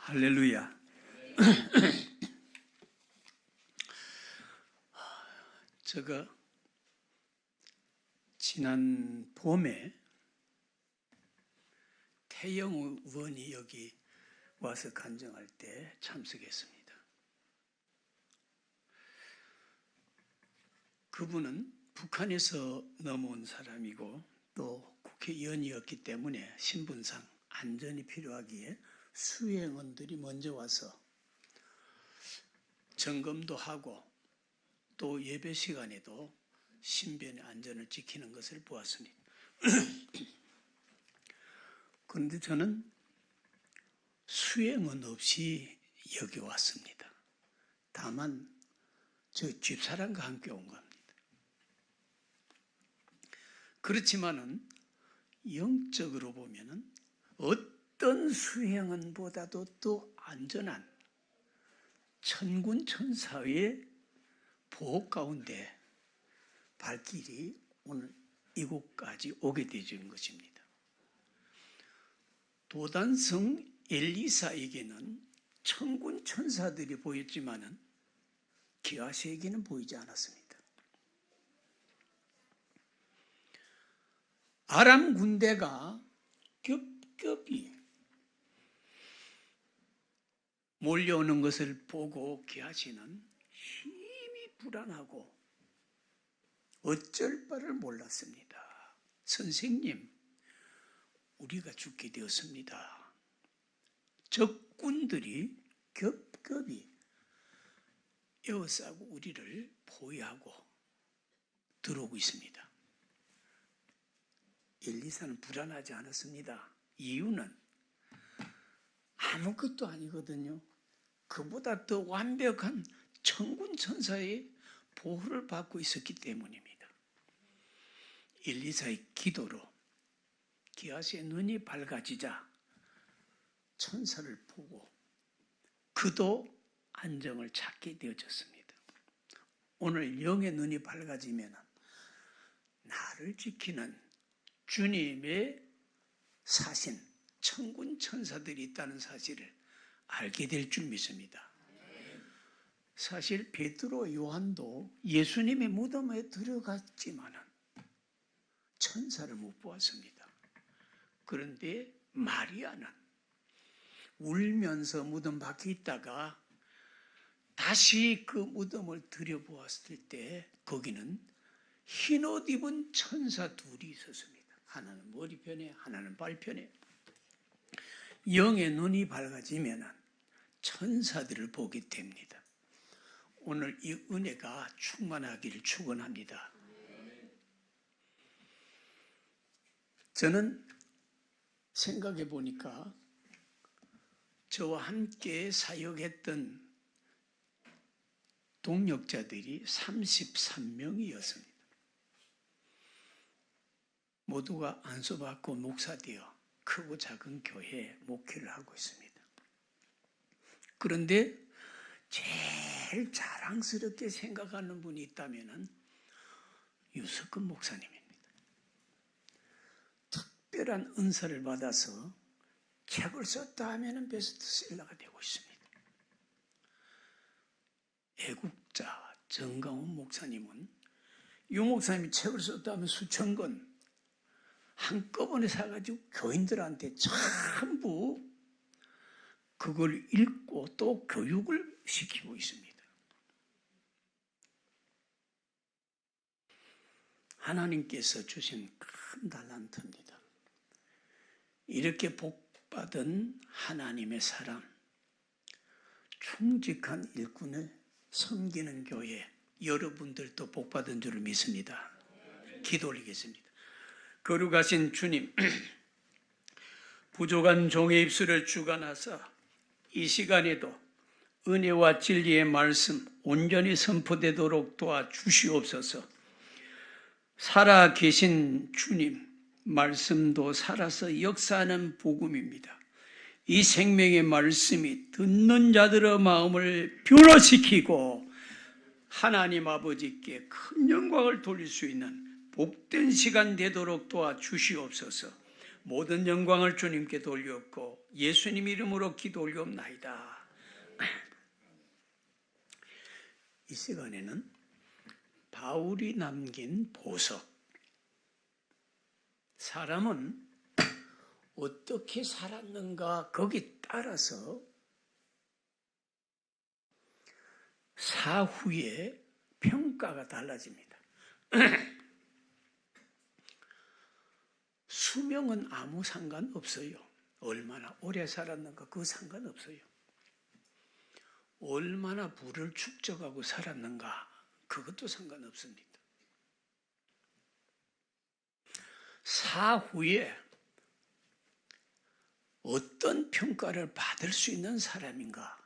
할렐루야. 제가 지난 봄에 태영 의원이 여기 와서 간증할 때 참석했습니다. 그분은 북한에서 넘어온 사람이고 또 국회의원이었기 때문에 신분상 안전이 필요하기에 수행원들이 먼저 와서 점검도 하고 또 예배 시간에도 신변의 안전을 지키는 것을 보았습니다. 그런데 저는 수행원 없이 여기 왔습니다. 다만 저 집사람과 함께 온 겁니다. 그렇지만은 영적으로 보면은 어떤 수행원보다도 또 안전한 천군 천사의 보호 가운데 발길이 오늘 이곳까지 오게 되는 것입니다. 도단성 엘리사에게는 천군 천사들이 보였지만은 기하시에게는 보이지 않았습니다. 아람 군대가 겹겹이 몰려오는 것을 보고 기하시는 힘이 불안하고 어쩔 바를 몰랐습니다. 선생님, 우리가 죽게 되었습니다. 적군들이 겹겹이 에워싸고 우리를 포위하고 들어오고 있습니다. 엘리사는 불안하지 않았습니다. 이유는 아무것도 아니거든요. 그보다 더 완벽한 천군 천사의 보호를 받고 있었기 때문입니다. 엘리사의 기도로 기하시의 눈이 밝아지자 천사를 보고 그도 안정을 찾게 되어졌습니다. 오늘 영의 눈이 밝아지면 나를 지키는 주님의 사신 천군 천사들이 있다는 사실을 알게 될 줄 믿습니다. 사실 베드로, 요한도 예수님의 무덤에 들어갔지만은 천사를 못 보았습니다. 그런데 마리아는 울면서 무덤 밖에 있다가 다시 그 무덤을 들여보았을 때 거기는 흰옷 입은 천사 둘이 있었습니다. 하나는 머리편에, 하나는 발편에. 영의 눈이 밝아지면 천사들을 보게 됩니다. 오늘 이 은혜가 충만하기를 축원합니다. 저는 생각해 보니까 저와 함께 사역했던 동역자들이 33명이었습니다. 모두가 안수받고 목사되어 크고 작은 교회에 목회를 하고 있습니다. 그런데 제일 자랑스럽게 생각하는 분이 있다면 유석근 목사님입니다. 특별한 은사를 받아서 책을 썼다 하면 베스트셀러가 되고 있습니다. 애국자 정강훈 목사님은 유 목사님이 책을 썼다 하면 수천 권 한꺼번에 사가지고 교인들한테 전부 그걸 읽고 또 교육을 시키고 있습니다. 하나님께서 주신 큰 달란트입니다. 이렇게 복받은 하나님의 사람, 충직한 일꾼을 섬기는 교회, 여러분들도 복받은 줄을 믿습니다. 기도 올리겠습니다. 거룩하신 주님, 부족한 종의 입술을 주관하사 이 시간에도 은혜와 진리의 말씀 온전히 선포되도록 도와주시옵소서. 살아계신 주님, 말씀도 살아서 역사하는 복음입니다. 이 생명의 말씀이 듣는 자들의 마음을 변화시키고 하나님 아버지께 큰 영광을 돌릴 수 있는 복된 시간 되도록 도와주시옵소서. 모든 영광을 주님께 돌렸고 예수님 이름으로 기도 올리옵나이다. 이 시간에는 바울이 남긴 보석, 사람은 어떻게 살았는가 거기에 따라서 사후에 평가가 달라집니다. 수명은 아무 상관없어요. 얼마나 오래 살았는가 그거 상관없어요. 얼마나 부를 축적하고 살았는가 그것도 상관없습니다. 사후에 어떤 평가를 받을 수 있는 사람인가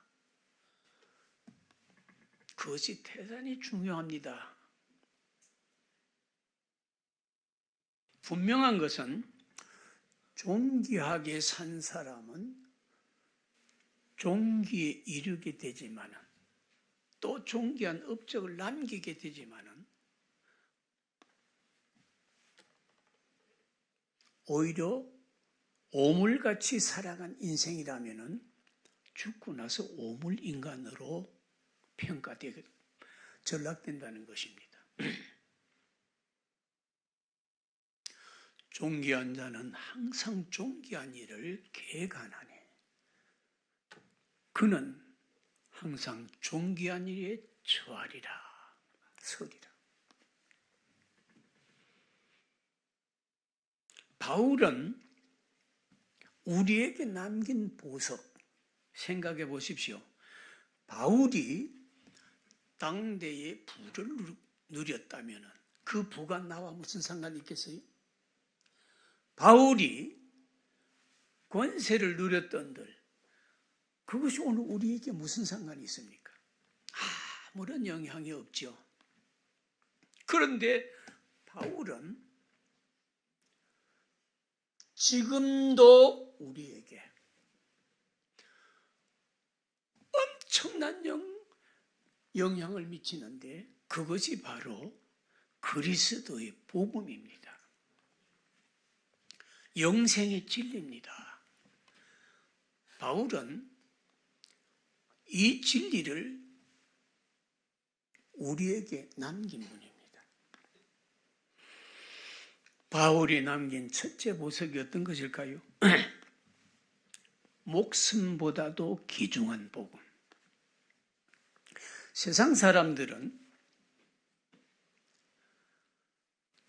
그것이 대단히 중요합니다. 분명한 것은 존귀하게 산 사람은 존귀에 이르게 되지만 또 존귀한 업적을 남기게 되지만 오히려 오물같이 살아간 인생이라면 죽고 나서 오물인간으로 평가되게 전락된다는 것입니다. 존귀한 자는 항상 존귀한 일을 계간하네. 그는 항상 존귀한 일에 처하리라, 서리라. 바울은 우리에게 남긴 보석, 생각해 보십시오. 바울이 당대의 부를 누렸다면 그 부가 나와 무슨 상관이 있겠어요? 바울이 권세를 누렸던들 그것이 오늘 우리에게 무슨 상관이 있습니까? 아무런 영향이 없죠. 그런데 바울은 지금도 우리에게 엄청난 영향을 미치는데 그것이 바로 그리스도의 복음입니다. 영생의 진리입니다. 바울은 이 진리를 우리에게 남긴 분입니다. 바울이 남긴 첫째 보석이 어떤 것일까요? 목숨보다도 귀중한 복음. 세상 사람들은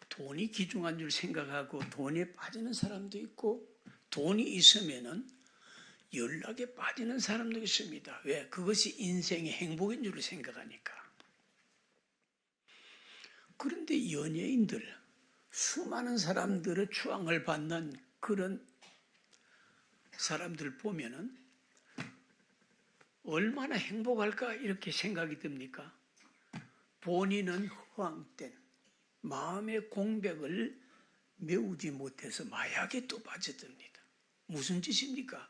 돈이 귀중한 줄 생각하고 돈에 빠지는 사람도 있고 돈이 있으면은 연락에 빠지는 사람도 있습니다. 왜? 그것이 인생의 행복인 줄 생각하니까. 그런데 연예인들, 수많은 사람들의 추앙을 받는 그런 사람들 보면은 얼마나 행복할까 이렇게 생각이 듭니까? 본인은 허황된 마음의 공백을 메우지 못해서 마약에 또 빠져듭니다. 무슨 짓입니까?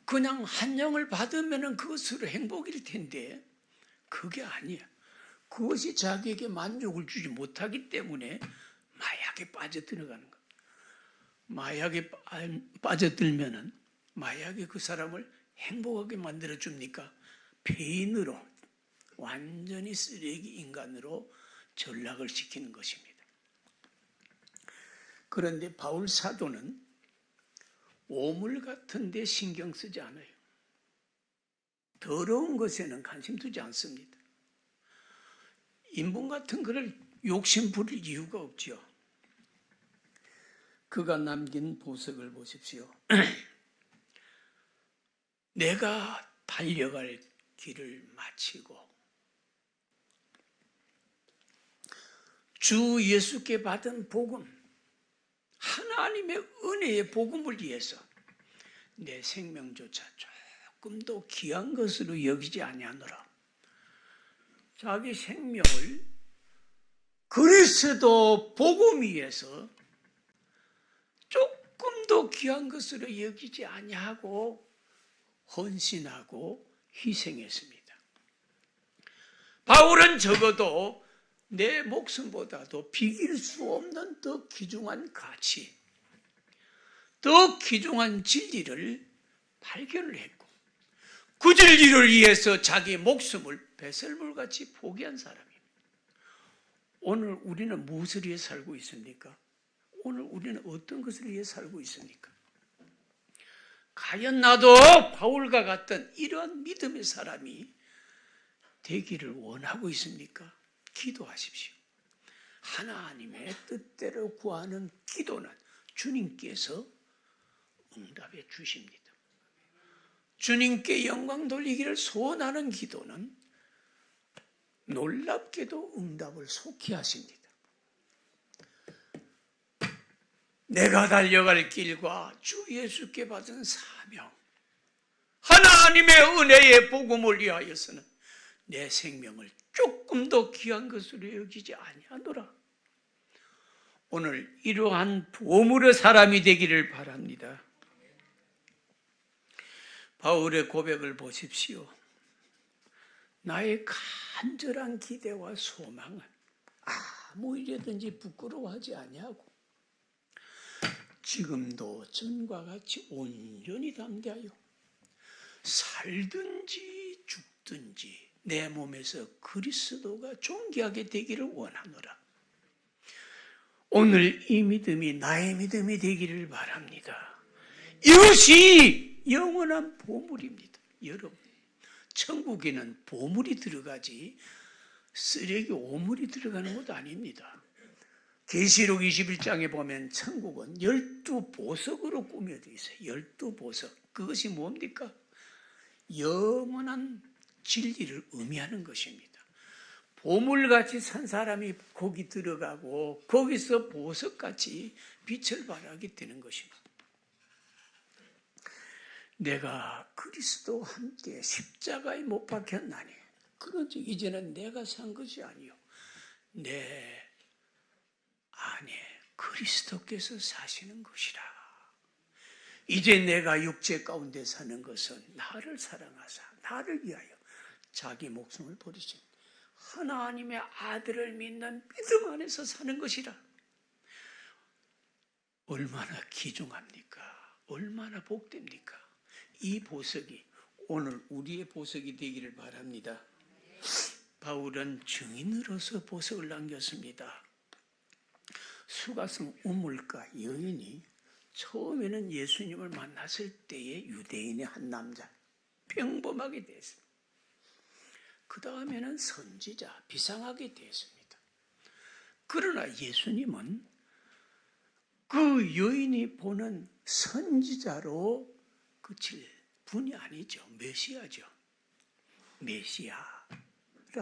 그냥 한영을 받으면 그것으로 행복일 텐데 그게 아니야. 그것이 자기에게 만족을 주지 못하기 때문에 마약에 빠져들어가는 것. 마약에 빠져들면은 마약이 그 사람을 행복하게 만들어줍니까? 폐인으로 완전히 쓰레기 인간으로 전락을 시키는 것입니다. 그런데 바울 사도는 오물 같은 데 신경 쓰지 않아요. 더러운 것에는 관심 두지 않습니다. 인분 같은 것을 욕심 부릴 이유가 없죠. 그가 남긴 보석을 보십시오. 내가 달려갈 길을 마치고 주 예수께 받은 복음, 하나님의 은혜의 복음을 위해서 내 생명조차 조금도 귀한 것으로 여기지 아니하노라. 자기 생명을 그리스도 복음 위해서 조금도 귀한 것으로 여기지 아니하고 헌신하고 희생했습니다. 바울은 적어도 내 목숨보다도 비길 수 없는 더 귀중한 가치, 더 귀중한 진리를 발견을 했고 그 진리를 위해서 자기 목숨을 배설물같이 포기한 사람입니다. 오늘 우리는 무엇을 위해 살고 있습니까? 오늘 우리는 어떤 것을 위해 살고 있습니까? 과연 나도 바울과 같은 이러한 믿음의 사람이 되기를 원하고 있습니까? 기도하십시오. 하나님의 뜻대로 구하는 기도는 주님께서 응답해 주십니다. 주님께 영광 돌리기를 소원하는 기도는 놀랍게도 응답을 속히 하십니다. 내가 달려갈 길과 주 예수께 받은 사명, 하나님의 은혜의 복음을 위하여서는 내 생명을 조금도 귀한 것으로 여기지 아니하노라. 오늘 이러한 보물의 사람이 되기를 바랍니다. 바울의 고백을 보십시오. 나의 간절한 기대와 소망은 아무 일이든지 부끄러워하지 아니하고 지금도 전과 같이 온전히 담대하여 살든지 죽든지 내 몸에서 그리스도가 존귀하게 되기를 원하노라. 오늘 이 믿음이 나의 믿음이 되기를 바랍니다. 이것이 영원한 보물입니다. 여러분, 천국에는 보물이 들어가지 쓰레기 오물이 들어가는 것도 아닙니다. 계시록 21장에 보면 천국은 12보석으로 꾸며져 있어요. 12보석. 그것이 뭡니까? 영원한 진리를 의미하는 것입니다. 보물같이 산 사람이 거기 들어가고 거기서 보석같이 빛을 발하게 되는 것입니다. 내가 그리스도와 함께 십자가에 못 박혔나니 그런즉 이제는 내가 산 것이 아니요 내 안에 그리스도께서 사시는 것이라. 이제 내가 육체 가운데 사는 것은 나를 사랑하사 나를 위하여 자기 목숨을 버리신 하나님의 아들을 믿는 믿음 안에서 사는 것이라. 얼마나 귀중합니까? 얼마나 복됩니까? 이 보석이 오늘 우리의 보석이 되기를 바랍니다. 바울은 증인으로서 보석을 남겼습니다. 수가성 우물가 여인이 처음에는 예수님을 만났을 때의 유대인의 한 남자, 평범하게 됐습니다. 그 다음에는 선지자, 비상하게 됐습니다. 그러나 예수님은 그 여인이 보는 선지자로 그칠 분이 아니죠. 메시아죠. 메시아라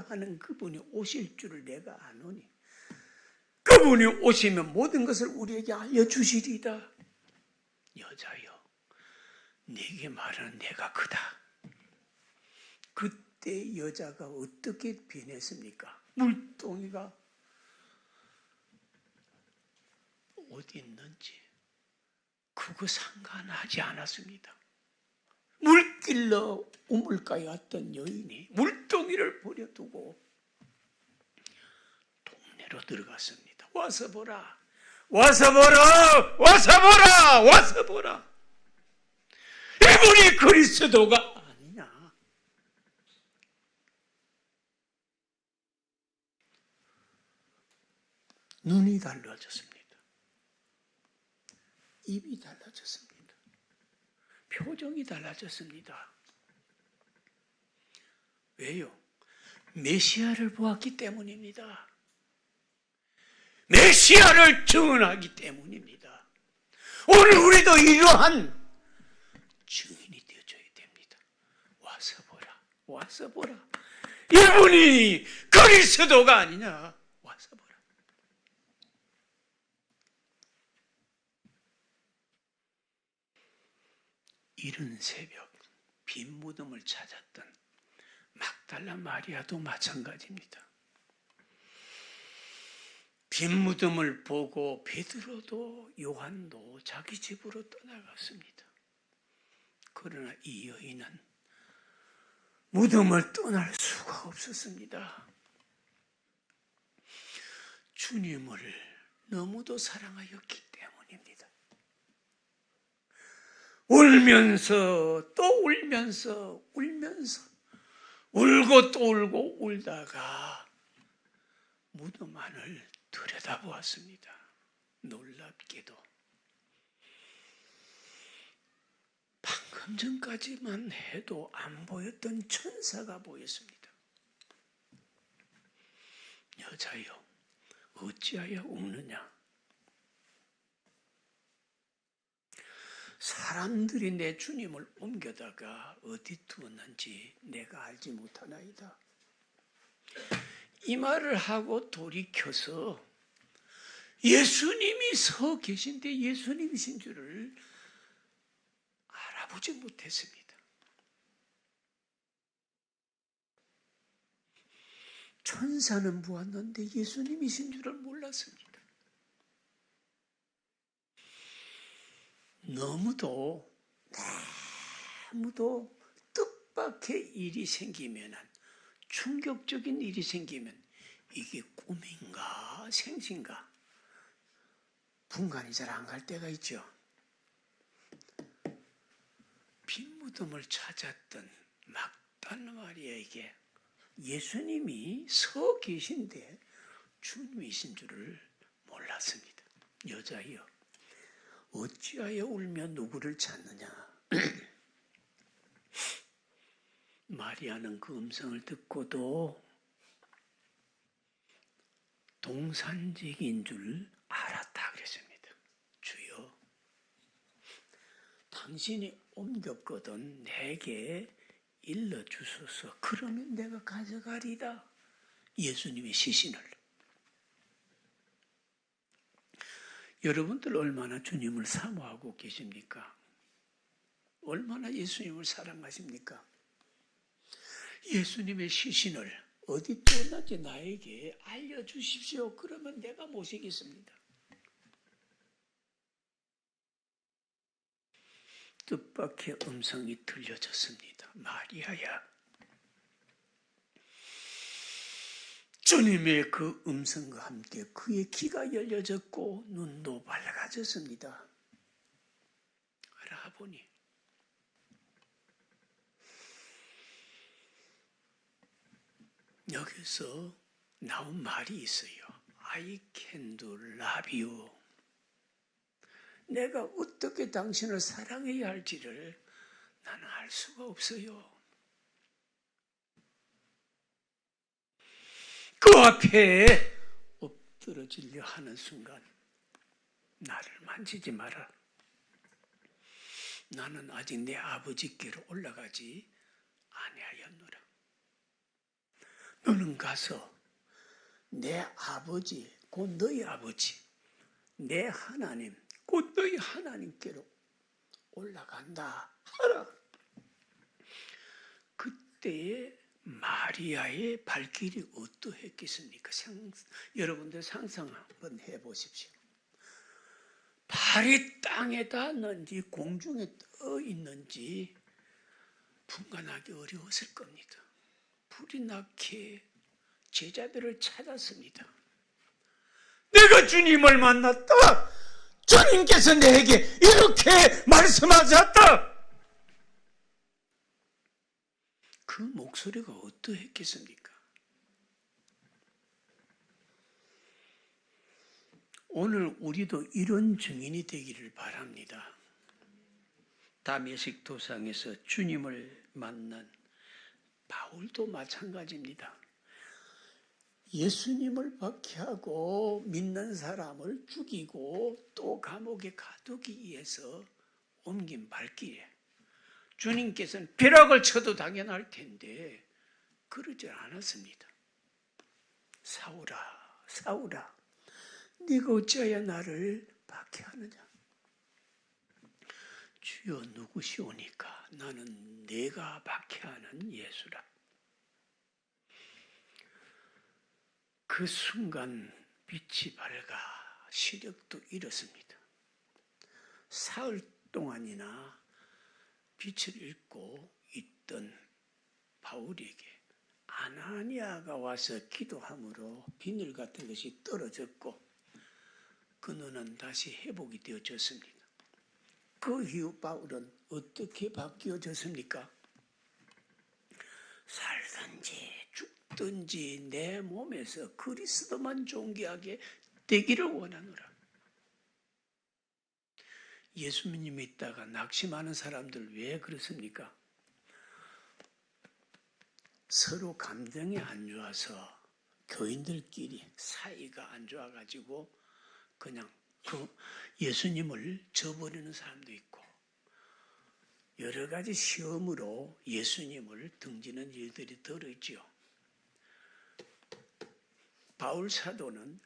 하는 그분이 오실 줄을 내가 아노니 그분이 오시면 모든 것을 우리에게 알려주시리이다. 여자여, 네게 말하는 내가 그다. 그때 여자가 어떻게 변했습니까? 물동이가 어디 있는지 그거 상관하지 않았습니다. 물길러 우물가에 왔던 여인이 물동이를 버려두고 동네로 들어갔습니다. 와서 보라, 와서 보라, 와서 보라, 와서 보라. 이분이 그리스도가 아니냐. 눈이 달라졌습니다. 입이 달라졌습니다. 표정이 달라졌습니다. 왜요? 메시아를 보았기 때문입니다. 메시아를 증언하기 때문입니다. 오늘 우리도 이러한 증인이 되어줘야 됩니다. 와서 보라, 와서 보라. 이분이 그리스도가 아니냐. 와서 보라. 이른 새벽 빈 무덤을 찾았던 막달라 마리아도 마찬가지입니다. 빈 무덤을 보고 베드로도 요한도 자기 집으로 떠나갔습니다. 그러나 이 여인은 무덤을 떠날 수가 없었습니다. 주님을 너무도 사랑하였기 때문입니다. 울면서 또 울면서 울고 또 울고 울다가 무덤 안을 들여다보았습니다. 놀랍게도 방금 전까지만 해도 안 보였던 천사가 보였습니다. 여자여, 어찌하여 우느냐? 사람들이 내 주님을 옮겨다가 어디 두었는지 내가 알지 못하나이다. 이 말을 하고 돌이켜서 예수님이 서 계신데 예수님이신 줄을 알아보지 못했습니다. 천사는 보았는데 예수님이신 줄을 몰랐습니다. 너무도 뜻밖의 일이 생기면, 충격적인 일이 생기면 이게 꿈인가 생신가 분간이 잘 안 갈 때가 있죠. 빈 무덤을 찾았던 막달라 마리아에게 예수님이 서 계신데 주님이신 줄을 몰랐습니다. 여자여, 어찌하여 울며 누구를 찾느냐? 마리아는 그 음성을 듣고도 동산직인 줄 알았다 그랬습니다. 주여, 당신이 옮겼거든 내게 일러주소서. 그러면 내가 가져가리다. 예수님의 시신을. 여러분들 얼마나 주님을 사모하고 계십니까? 얼마나 예수님을 사랑하십니까? 예수님의 시신을 어디 떴는지 나에게 알려주십시오. 그러면 내가 모시겠습니다. 뜻밖의 음성이 들려졌습니다. 마리아야. 주님의 그 음성과 함께 그의 귀가 열려졌고 눈도 밝아졌습니다. 알아보니 여기서 나온 말이 있어요. I can do love you. 내가 어떻게 당신을 사랑해야 할지를 나는 알 수가 없어요. 그 앞에 엎드러지려 하는 순간 나를 만지지 마라. 나는 아직 내 아버지께로 올라가지 아니하였노라. 너는 가서 내 아버지, 곧 너희 아버지, 내 하나님, 곧 너희 하나님께로 올라간다 하라. 그때에 마리아의 발길이 어떠했겠습니까? 여러분들 상상 한번 해보십시오. 발이 땅에 닿았는지 공중에 떠 있는지 분간하기 어려웠을 겁니다. 불이 나게 제자들을 찾았습니다. 내가 주님을 만났다. 주님께서 내게 이렇게 말씀하셨다. 그 목소리가 어떠했겠습니까? 오늘 우리도 이런 증인이 되기를 바랍니다. 다메섹 도상에서 주님을 만난 바울도 마찬가지입니다. 예수님을 박해하고 믿는 사람을 죽이고 또 감옥에 가두기 위해서 옮긴 발길에 주님께서는 벼락을 쳐도 당연할 텐데 그러지 않았습니다. 사울아, 사울아, 네가 어찌하여 나를 박해하느냐? 주여 누구시오니까? 나는 내가 박해하는 예수라. 그 순간 빛이 밝아 시력도 잃었습니다. 사흘 동안이나 빛을 잃고 있던 바울에게 아나니아가 와서 기도함으로 비늘 같은 것이 떨어졌고 그 눈은 다시 회복이 되어졌습니다. 그 그 이후 바울은 어떻게 바뀌어졌습니까? 살든지 죽든지 내 몸에서 그리스도만 존귀하게 되기를 원하노라. 예수 믿다가 낙심하는 사람들 왜 그렇습니까? 서로 감정이 안 좋아서 교인들끼리 사이가 안 좋아가지고 그냥 그 예수님을 저버리는 사람도 있고 여러 가지 시험으로 예수님을 등지는 일들이 들어있지요. 바울 사도는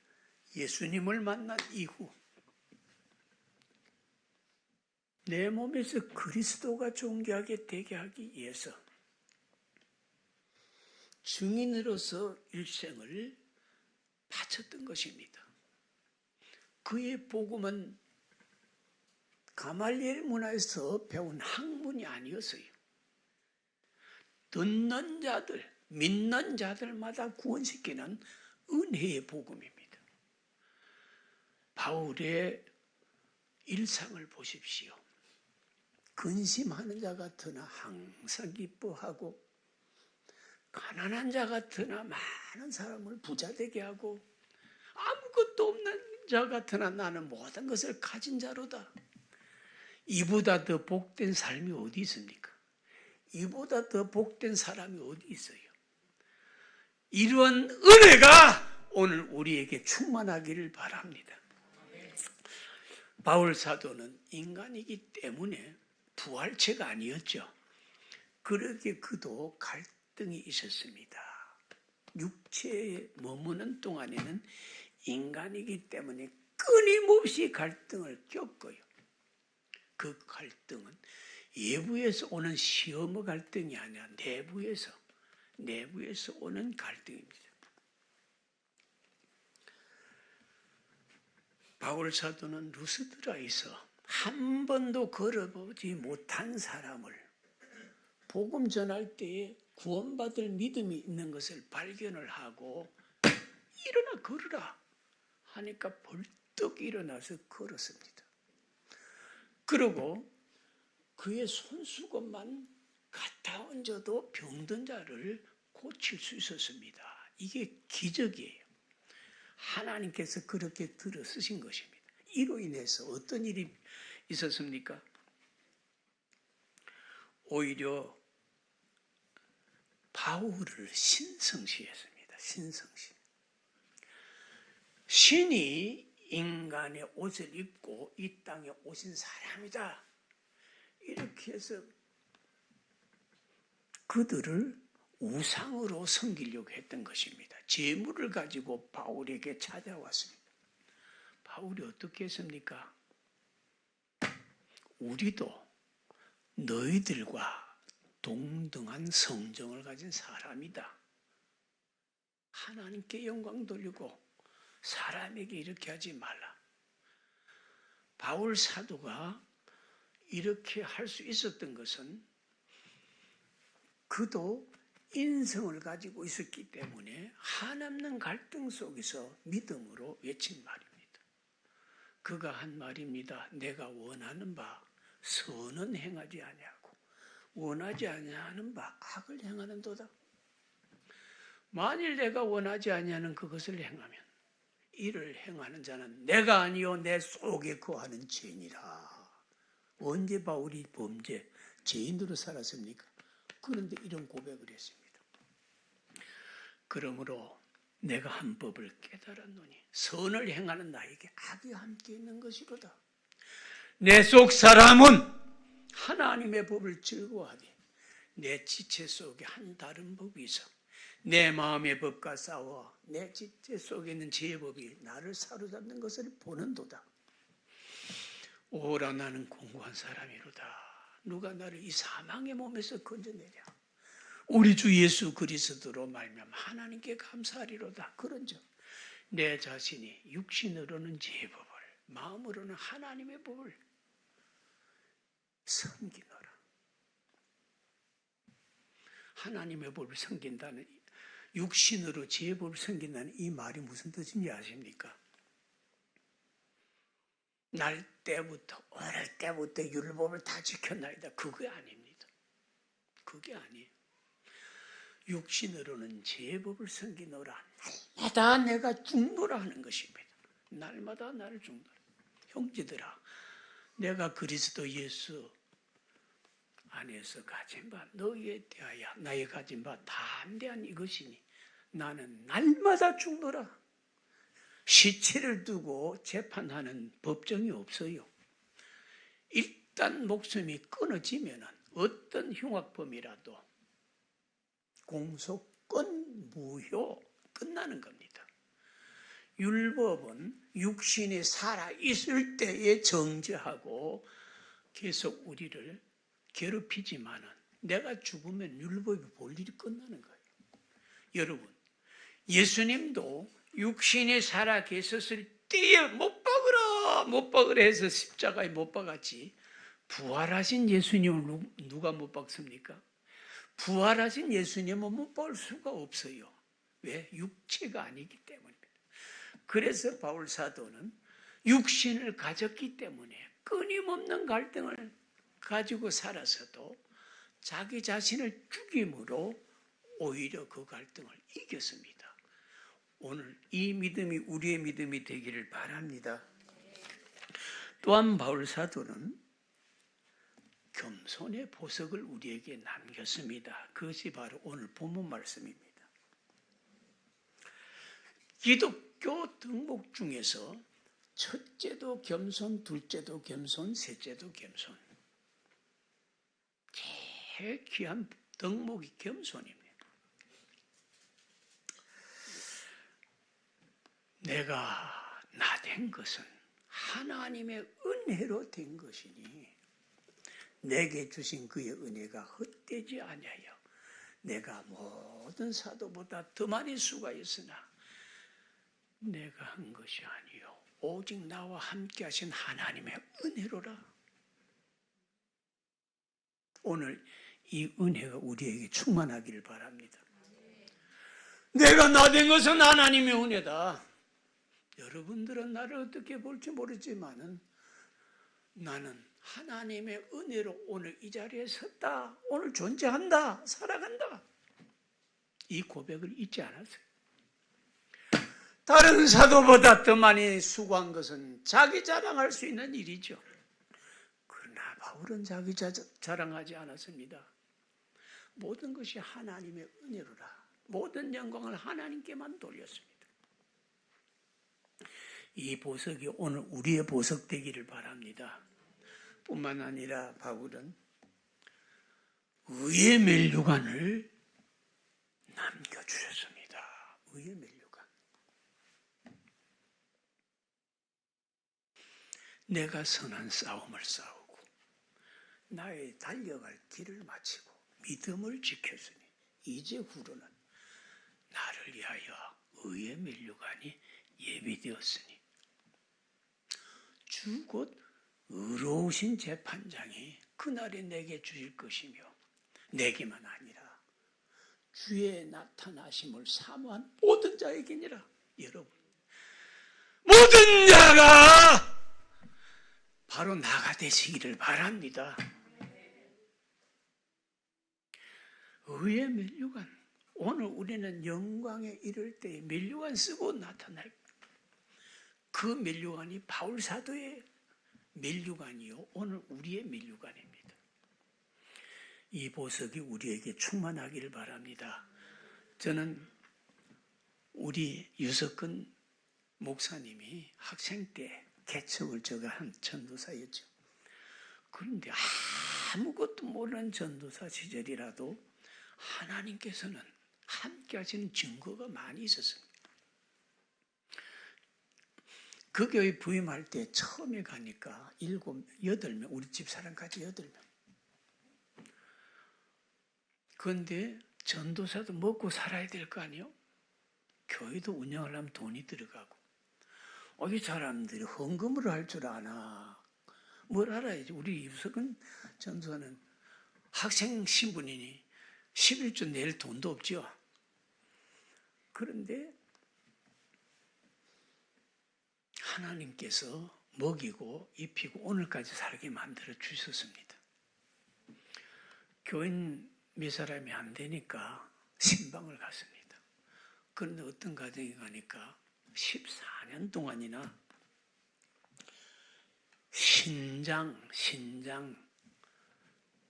예수님을 만난 이후 내 몸에서 그리스도가 존귀하게 되게 하기 위해서 증인으로서 일생을 바쳤던 것입니다. 그의 복음은 가말리엘 문화에서 배운 학문이 아니었어요. 듣는 자들, 믿는 자들마다 구원시키는 은혜의 복음입니다. 바울의 일상을 보십시오. 근심하는 자 같으나 항상 기뻐하고 가난한 자 같으나 많은 사람을 부자 되게 하고 아무것도 없는 자 같으나 나는 모든 것을 가진 자로다. 이보다 더 복된 삶이 어디 있습니까? 이보다 더 복된 사람이 어디 있어요? 이런 은혜가 오늘 우리에게 충만하기를 바랍니다. 바울 사도는 인간이기 때문에 부활체가 아니었죠. 그러기에 그도 갈등이 있었습니다. 육체에 머무는 동안에는 인간이기 때문에 끊임없이 갈등을 겪어요. 그 갈등은 외부에서 오는 시험의 갈등이 아니라 내부에서 오는 갈등입니다. 바울 사도는 루스드라에서 한 번도 걸어보지 못한 사람을 복음 전할 때에 구원받을 믿음이 있는 것을 발견을 하고 일어나 걸으라 하니까 벌떡 일어나서 걸었습니다. 그리고 그의 손수건만 갖다 얹어도 병든 자를 고칠 수 있었습니다. 이게 기적이에요. 하나님께서 그렇게 들어 쓰신 것입니다. 이로 인해서 어떤 일이 있었습니까? 오히려 바울을 신성시했습니다. 신성시. 신이 인간의 옷을 입고 이 땅에 오신 사람이다. 이렇게 해서 그들을 우상으로 섬기려고 했던 것입니다. 재물을 가지고 바울에게 찾아왔습니다. 바울이 어떻게 했습니까? 우리도 너희들과 동등한 성정을 가진 사람이다. 하나님께 영광 돌리고 사람에게 이렇게 하지 말라. 바울 사도가 이렇게 할 수 있었던 것은 그도 인성을 가지고 있었기 때문에 한없는 갈등 속에서 믿음으로 외친 말입니다. 그가 한 말입니다. 내가 원하는 바 선은 행하지 아니하고 원하지 아니하는 바 악을 행하는도다. 만일 내가 원하지 아니하는 그것을 행하면 이를 행하는 자는 내가 아니요 내 속에 거하는 죄니라. 언제 바울이 범죄, 죄인으로 살았습니까? 그런데 이런 고백을 했습니다. 그러므로 내가 한 법을 깨달았노니 선을 행하는 나에게 악이 함께 있는 것이로다. 내 속 사람은 하나님의 법을 즐거워하되 내 지체 속에 한 다른 법이 있어 내 마음의 법과 싸워 내 지체 속에 있는 제 법이 나를 사로잡는 것을 보는도다. 오라 나는 공고한 사람이로다. 누가 나를 이 사망의 몸에서 건져내랴. 우리 주 예수 그리스도로 말미암아 하나님께 감사하리로다. 그런즉 내 자신이 육신으로는 제 법을 마음으로는 하나님의 법을 섬기노라. 하나님의 법을 섬긴다는 육신으로 제 법을 섬긴다는 이 말이 무슨 뜻인지 아십니까? 날 때부터 어릴 때부터 율법을 다 지켰나이다. 그게 아닙니다. 그게 아니에요. 육신으로는 제법을 섬기노라. 날마다 내가 죽노라 하는 것입니다. 날마다 나를 죽노라. 형제들아, 내가 그리스도 예수 안에서 가진 바 너희에 대하여 나의 가진 바 담대한 이것이니 나는 날마다 죽노라. 시체를 두고 재판하는 법정이 없어요. 일단 목숨이 끊어지면 어떤 흉악범이라도 공소권 무효 끝나는 겁니다. 율법은 육신이 살아있을 때에 정죄하고 계속 우리를 괴롭히지만 내가 죽으면 율법이 볼 일이 끝나는 거예요. 여러분, 예수님도 육신이 살아 계셨을 때에 못 박으라 못 박으라 해서 십자가에 못 박았지, 부활하신 예수님을 누가 못 박습니까? 부활하신 예수님은 못 박을 수가 없어요. 왜? 육체가 아니기 때문입니다. 그래서 바울 사도는 육신을 가졌기 때문에 끊임없는 갈등을 가지고 살아서도 자기 자신을 죽임으로 오히려 그 갈등을 이겼습니다. 오늘 이 믿음이 우리의 믿음이 되기를 바랍니다. 또한 바울 사도는 겸손의 보석을 우리에게 남겼습니다. 그것이 바로 오늘 본문 말씀입니다. 기독교 등목 중에서 첫째도 겸손, 둘째도 겸손, 셋째도 겸손. 제일 귀한 덕목이 겸손입니다. 내가 나 된 것은 하나님의 은혜로 된 것이니 내게 주신 그의 은혜가 헛되지 아니하여 내가 모든 사도보다 더 많이 수가 있으나 내가 한 것이 아니요 오직 나와 함께 하신 하나님의 은혜로라. 오늘 이 은혜가 우리에게 충만하기를 바랍니다. 내가 나 된 것은 하나님의 은혜다. 여러분들은 나를 어떻게 볼지 모르지만은 나는 하나님의 은혜로 오늘 이 자리에 섰다. 오늘 존재한다. 살아간다. 이 고백을 잊지 않았어요. 다른 사도보다 더 많이 수고한 것은 자기 자랑할 수 있는 일이죠. 그러나 바울은 자기 자랑하지 않았습니다. 모든 것이 하나님의 은혜로라. 모든 영광을 하나님께만 돌렸습니다. 이 보석이 오늘 우리의 보석 되기를 바랍니다. 뿐만 아니라 바울은 의의 면류관을 남겨주셨습니다. 의의 면류관. 내가 선한 싸움을 싸우고 나의 달려갈 길을 마치고 믿음을 지켰으니 이제후로는 나를 위하여 의의 면류관이 예비되었으니 주 곧 의로우신 재판장이 그날에 내게 주실 것이며 내게만 아니라 주의 나타나심을 사모한 모든 자에게니라. 여러분, 모든 자가 바로 나가 되시기를 바랍니다. 의의 면류관. 오늘 우리는 영광에 이를 때 면류관 쓰고 나타날 거예요. 그 면류관이 바울 사도의 면류관이요 오늘 우리의 면류관입니다. 이 보석이 우리에게 충만하기를 바랍니다. 저는 우리 유석근 목사님이 학생 때 개척을 제가 한 전도사였죠. 그런데 아무것도 모르는 전도사 시절이라도 하나님께서는 함께 하시는 증거가 많이 있었습니다. 그 교회 부임할 때 처음에 가니까 7, 8명, 우리 집사람까지 8명. 그런데 전도사도 먹고 살아야 될 거 아니에요? 교회도 운영하려면 돈이 들어가고. 이 사람들이 헌금을 할 줄 아나. 뭘 알아야지. 우리 유석은 전도사는 학생 신분이니 11조 낼 돈도 없죠. 그런데 하나님께서 먹이고 입히고 오늘까지 살게 만들어 주셨습니다. 교인 몇 사람이 안 되니까 신방을 갔습니다. 그런데 어떤 가정에 가니까 14년 동안이나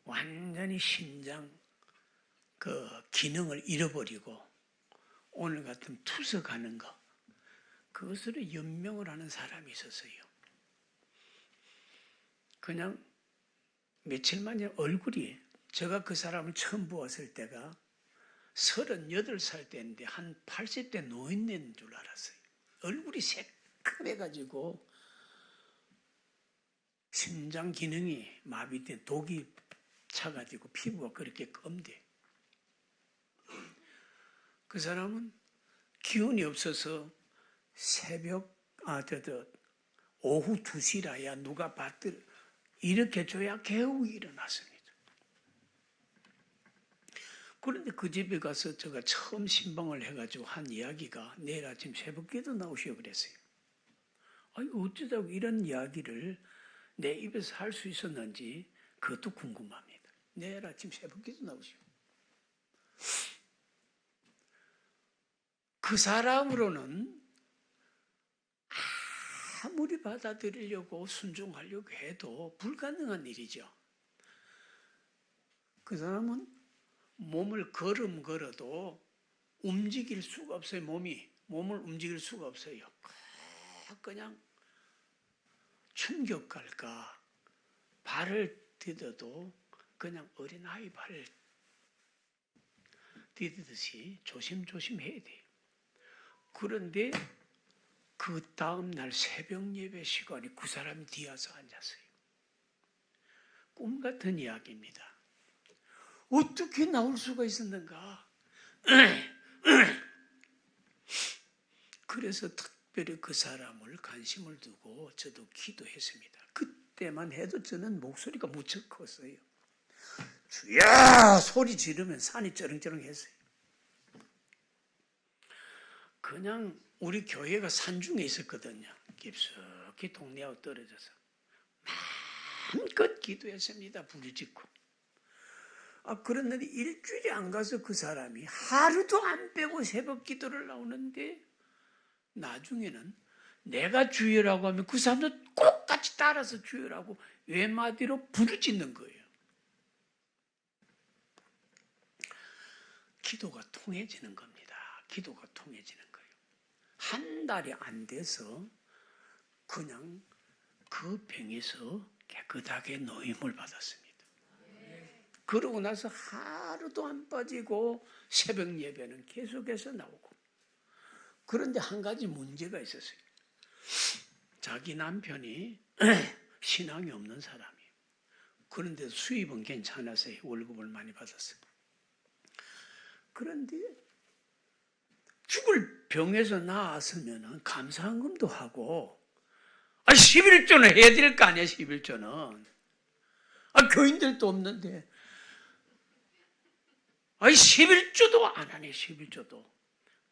완전히 신장 그 기능을 잃어버리고 오늘 같은 투석하는 거, 그것으로 연명을 하는 사람이 있었어요. 그냥 며칠 만에 얼굴이, 제가 그 사람을 처음 보았을 때가 38살 때인데 한 80대 노인네인 줄 알았어요. 얼굴이 새카매가지고 심장 기능이 마비된, 독이 차가지고 피부가 그렇게 검대. 그 사람은 기운이 없어서 오후 2시라야 누가 받들 이렇게 줘야 겨우 일어났습니다. 그런데 그 집에 가서 제가 처음 신방을 해가지고 한 이야기가 내일 아침 새벽기도 나오시오 그랬어요. 아니 어쩌자고 이런 이야기를 내 입에서 할 수 있었는지 그것도 궁금합니다. 내일 아침 새벽기도 나오시오. 그 사람으로는 아무리 받아들이려고 순종하려고 해도 불가능한 일이죠. 그 사람은 몸을 걸어도 움직일 수가 없어요. 몸을 움직일 수가 없어요. 그냥 충격갈까 발을 디뎌도 그냥 어린아이 발을 디디듯이 조심조심 해야 돼요. 그런데 그 다음날 새벽 예배 시간에 그 사람이 뒤에서 앉았어요. 꿈 같은 이야기입니다. 어떻게 나올 수가 있었는가? 그래서 특별히 그 사람을 관심을 두고 저도 기도했습니다. 그때만 해도 저는 목소리가 무척 컸어요. 주야! 소리 지르면 산이 쩌렁쩌렁했어요. 그냥 우리 교회가 산중에 있었거든요. 깊숙이 동네하고 떨어져서 마음껏 기도했습니다. 부르짖고. 그런데 일주일이 안 가서 그 사람이 하루도 안 빼고 새벽 기도를 나오는데 나중에는 내가 주여라고 하면 그 사람도 꼭 같이 따라서 주여라고 외마디로 부르짖는 거예요. 기도가 통해지는 겁니다. 기도가 통해지는 거예요. 한 달이 안 돼서 그냥 그 병에서 깨끗하게 노임을 받았습니다. 그러고 나서 하루도 안 빠지고 새벽 예배는 계속해서 나오고. 그런데 한 가지 문제가 있었어요. 자기 남편이 신앙이 없는 사람이에요. 그런데 수입은 괜찮았어요. 월급을 많이 받았어요. 그런데 죽을 병에서 나았으면 감사한금도 하고 11조는 해야 될 거 아니야. 11조는 교인들도 없는데 11조도 안 하네. 11조도.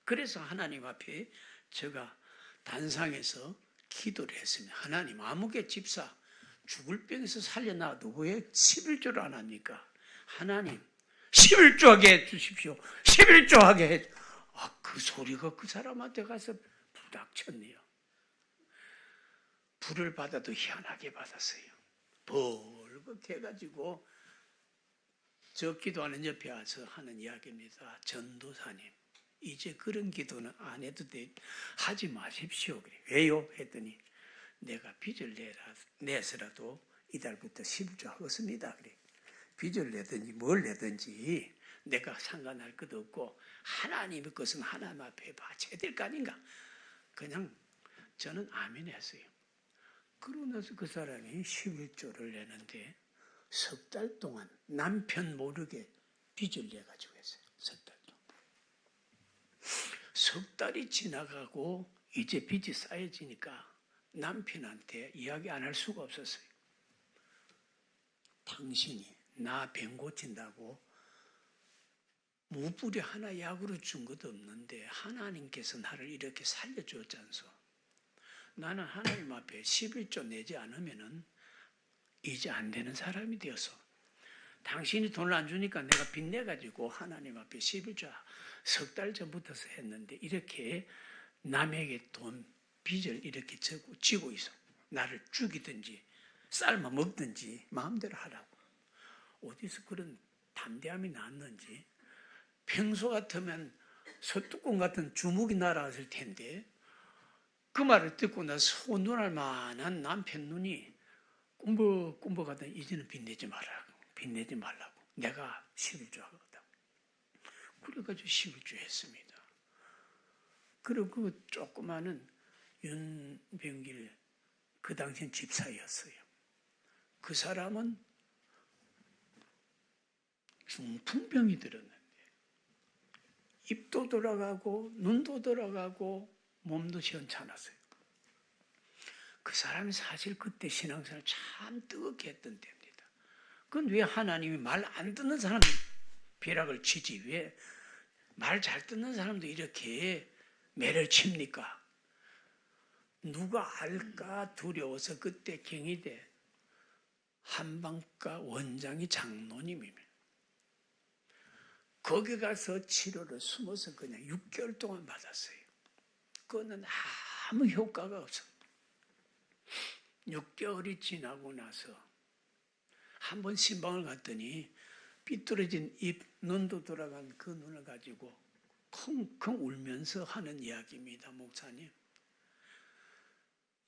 그래서 하나님 앞에 제가 단상에서 기도를 했습니다. 하나님, 아무개 집사 죽을 병에서 살려놔도 왜 11조를 안 합니까? 하나님 11조 하게 해주십시오. 11조 하게 해. 그 소리가 그 사람한테 가서 부닥쳤네요. 불을 받아도 희한하게 받았어요. 벌겋게 해가지고 저 기도하는 옆에 와서 하는 이야기입니다. 전도사님, 이제 그런 기도는 안 해도 돼. 하지 마십시오. 그래. 왜요? 했더니 내가 빚을 내서라도 이달부터 11조 하겠습니다. 그래. 빚을 내든지 뭘 내든지 내가 상관할 것도 없고 하나님의 것은 하나님 앞에 바쳐야 될 거 아닌가. 그냥 저는 아멘 했어요. 그러고 나서 그 사람이 11조를 내는데 석 달 동안 남편 모르게 빚을 내가지고 했어요. 석 달 동안. 석 달이 지나가고 이제 빚이 쌓여지니까 남편한테 이야기 안 할 수가 없었어요. 당신이 나 병 고친다고 무불이 하나 약으로 준 것도 없는데 하나님께서 나를 이렇게 살려주었지 않소. 나는 하나님 앞에 11조 내지 않으면은 이제 안 되는 사람이 되어서 당신이 돈을 안 주니까 내가 빚내가지고 하나님 앞에 11조 석 달 전부터서 했는데 이렇게 남에게 돈 빚을 이렇게 지고 있어. 나를 죽이든지 삶아 먹든지 마음대로 하라고. 어디서 그런 담대함이 났는지. 평소 같으면 소뚜껑 같은 주먹이 날아왔을 텐데 그 말을 듣고 나서 눈알 만한 남편 눈이 꿈벅꿈벅하더니 이제는 빚내지 말라고. 내가 11조 하거든. 그래가지고 11조 했습니다. 그리고 그 조그마한 윤병길 그 당시엔 집사였어요. 그 사람은 중풍병이 들었는데 입도 돌아가고 눈도 돌아가고 몸도 시원찮았어요. 그 사람이 사실 그때 신앙생활 참 뜨겁게 했던 때입니다. 그건 왜 하나님이 말 안 듣는 사람 벼락을 치지 왜 말 잘 듣는 사람도 이렇게 매를 칩니까? 누가 알까 두려워서 그때 경희대 한방과 원장이 장로님입니다. 거기 가서 치료를 숨어서 그냥 6개월 동안 받았어요. 그거는 아무 효과가 없어. 6개월이 지나고 나서 한 번 신방을 갔더니 삐뚤어진 입, 눈도 돌아간 그 눈을 가지고 쿵쿵 울면서 하는 이야기입니다. 목사님.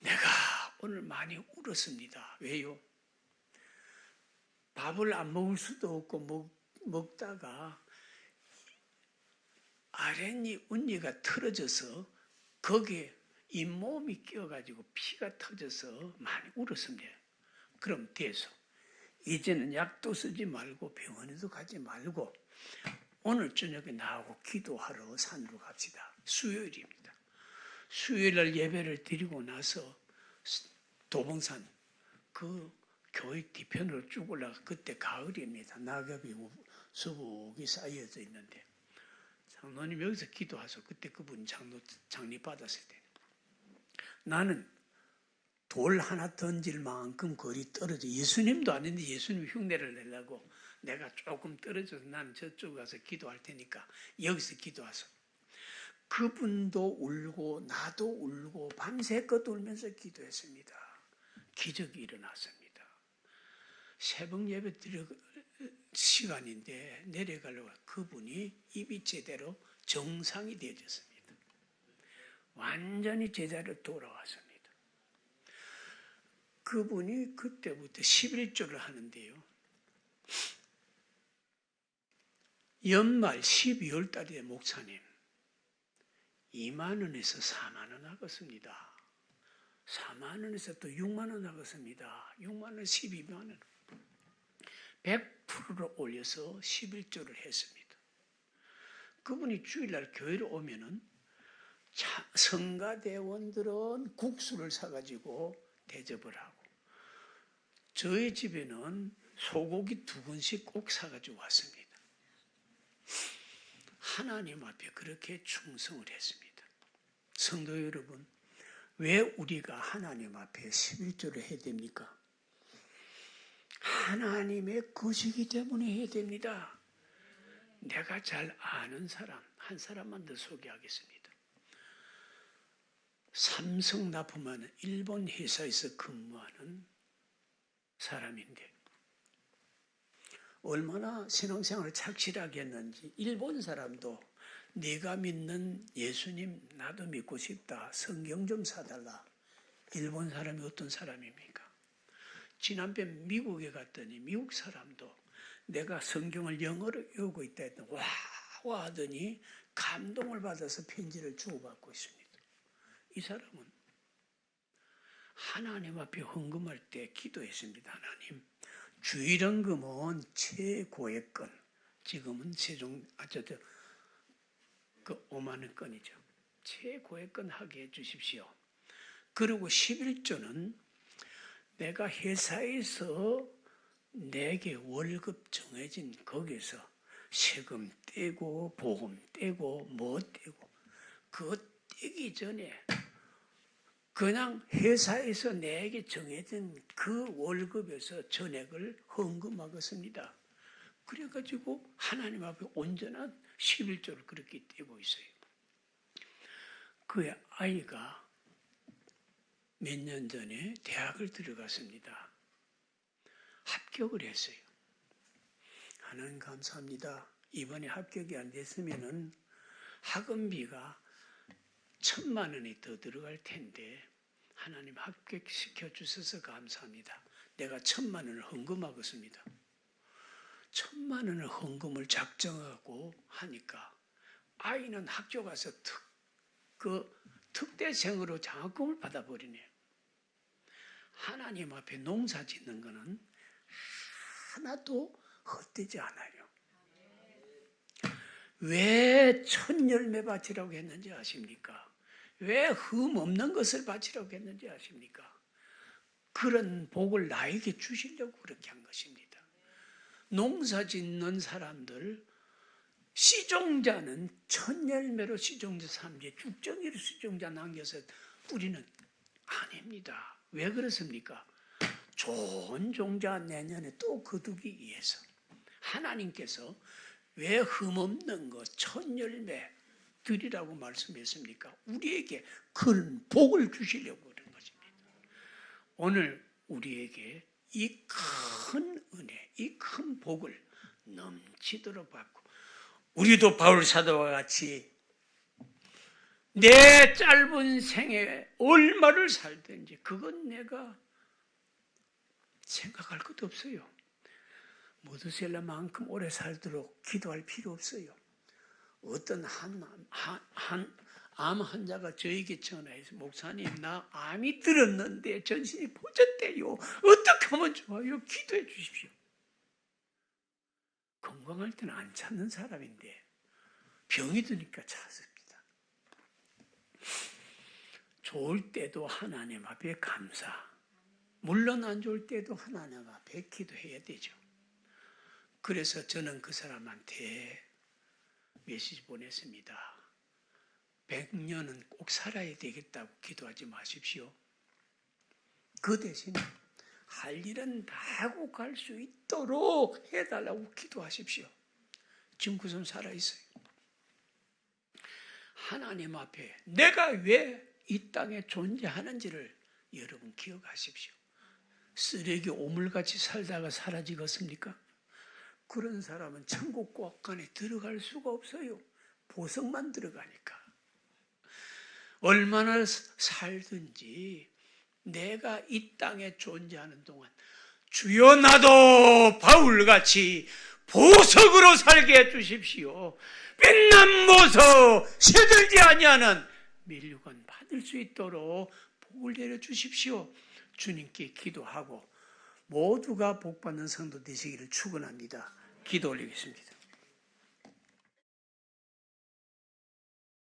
내가 오늘 많이 울었습니다. 왜요? 밥을 안 먹을 수도 없고 먹다가 아랫니 운니가 틀어져서 거기에 잇몸이 끼어가지고 피가 터져서 많이 울었습니다. 그럼 돼서 이제는 약도 쓰지 말고 병원에도 가지 말고 오늘 저녁에 나하고 기도하러 산으로 갑시다. 수요일입니다. 수요일날 예배를 드리고 나서 도봉산 그 교회 뒤편으로 쭉 올라가 그때 가을입니다. 낙엽이 수북이 쌓여져 있는데 장로님 여기서 기도하소. 그때 그분 장립 받았을 때 나는 돌 하나 던질 만큼 거리 떨어져 예수님도 아닌데 예수님 흉내를 내려고 내가 조금 떨어져서 나는 저쪽 가서 기도할 테니까 여기서 기도하소. 그분도 울고 나도 울고 밤새껏 울면서 기도했습니다. 기적이 일어났습니다. 새벽 예배 드릴 시간인데 내려가려고 그분이 입이 제대로 정상이 되어졌습니다. 완전히 제자리로 돌아왔습니다. 그분이 그때부터 11조를 하는데요. 연말 12월 달에 목사님 2만 원에서 4만 원 하겠습니다. 4만 원에서 또 6만 원 하겠습니다. 6만 원, 12만 원. 100%를 올려서 11조를 했습니다. 그분이 주일날 교회로 오면은 성가대원들은 국수를 사가지고 대접을 하고 저희 집에는 소고기 2근씩 꼭 사가지고 왔습니다. 하나님 앞에 그렇게 충성을 했습니다. 성도 여러분, 왜 우리가 하나님 앞에 11조를 해야 됩니까? 하나님의 것이기 때문에 해야 됩니다. 내가 잘 아는 사람, 한 사람만 더 소개하겠습니다. 삼성 납품하는 일본 회사에서 근무하는 사람인데 얼마나 신앙생활을 착실하게 했는지 일본 사람도 네가 믿는 예수님 나도 믿고 싶다. 성경 좀 사달라. 일본 사람이 어떤 사람입니까? 지난번 미국에 갔더니 미국 사람도 내가 성경을 영어로 외우고 있다 했더니 와 하더니 감동을 받아서 편지를 주고받고 있습니다. 이 사람은 하나님 앞에 헌금할 때 기도했습니다. 하나님 주일헌금은 최고의 건 지금은 그 5만 원 건이죠. 최고의 건 하게 해주십시오. 그리고 11조는 내가 회사에서 내게 월급 정해진 거기서 세금 떼고 보험 떼고 뭐 떼고 그거 떼기 전에 그냥 회사에서 내게 정해진 그 월급에서 전액을 헌금하겠습니다. 그래가지고 하나님 앞에 온전한 11조를 그렇게 떼고 있어요. 그 아이가 몇 년 전에 대학을 들어갔습니다. 합격을 했어요. 하나님 감사합니다. 이번에 합격이 안 됐으면은 학원비가 1,000만 원이 더 들어갈 텐데 하나님 합격시켜 주셔서 감사합니다. 내가 1,000만 원을 헌금하겠습니다. 1,000만 원을 헌금을 작정하고 하니까 아이는 학교 가서 특대생으로 장학금을 받아버리네요. 하나님 앞에 농사 짓는 거는 하나도 헛되지 않아요. 왜 천열매 바치라고 했는지 아십니까? 왜 흠 없는 것을 바치라고 했는지 아십니까? 그런 복을 나에게 주시려고 그렇게 한 것입니다. 농사 짓는 사람들, 씨종자는 천열매로 씨종자 삼지 죽정이로 씨종자 남겨서 뿌리는 아닙니다. 왜 그렇습니까? 좋은 종자 내년에 또 거두기 위해서 하나님께서 왜 흠없는 것 천열매 드리라고 말씀했습니까? 우리에게 큰 복을 주시려고 그런 것입니다. 오늘 우리에게 이 큰 은혜, 이 큰 복을 넘치도록 받고 우리도 바울 사도와 같이 내 짧은 생에 얼마를 살든지 그건 내가 생각할 것도 없어요. 모두셀라만큼 오래 살도록 기도할 필요 없어요. 어떤 암 환자가 저에게 전화해서 목사님 나 암이 들었는데 전신이 포졌대요. 어떻게 하면 좋아요? 기도해 주십시오. 건강할 때는 안 찾는 사람인데 병이 드니까 찾습니다. 좋을 때도 하나님 앞에 감사. 물론 안 좋을 때도 하나님 앞에 기도해야 되죠. 그래서 저는 그 사람한테 메시지 보냈습니다. 100년은 꼭 살아야 되겠다고 기도하지 마십시오. 그 대신 할 일은 다 하고 갈 수 있도록 해달라고 기도하십시오. 지금 그 사람 살아있어요. 하나님 앞에 내가 왜 이 땅에 존재하는지를 여러분 기억하십시오. 쓰레기 오물같이 살다가 사라지겠습니까? 그런 사람은 천국 꼭간에 들어갈 수가 없어요. 보석만 들어가니까. 얼마나 살든지 내가 이 땅에 존재하는 동안 주여 나도 바울같이 보석으로 살게 해주십시오. 빛난 보석 시들지 아니하는 밀류관 받을 수 있도록 복을 내려주십시오. 주님께 기도하고 모두가 복받는 성도 되시기를 축원합니다. 기도 올리겠습니다.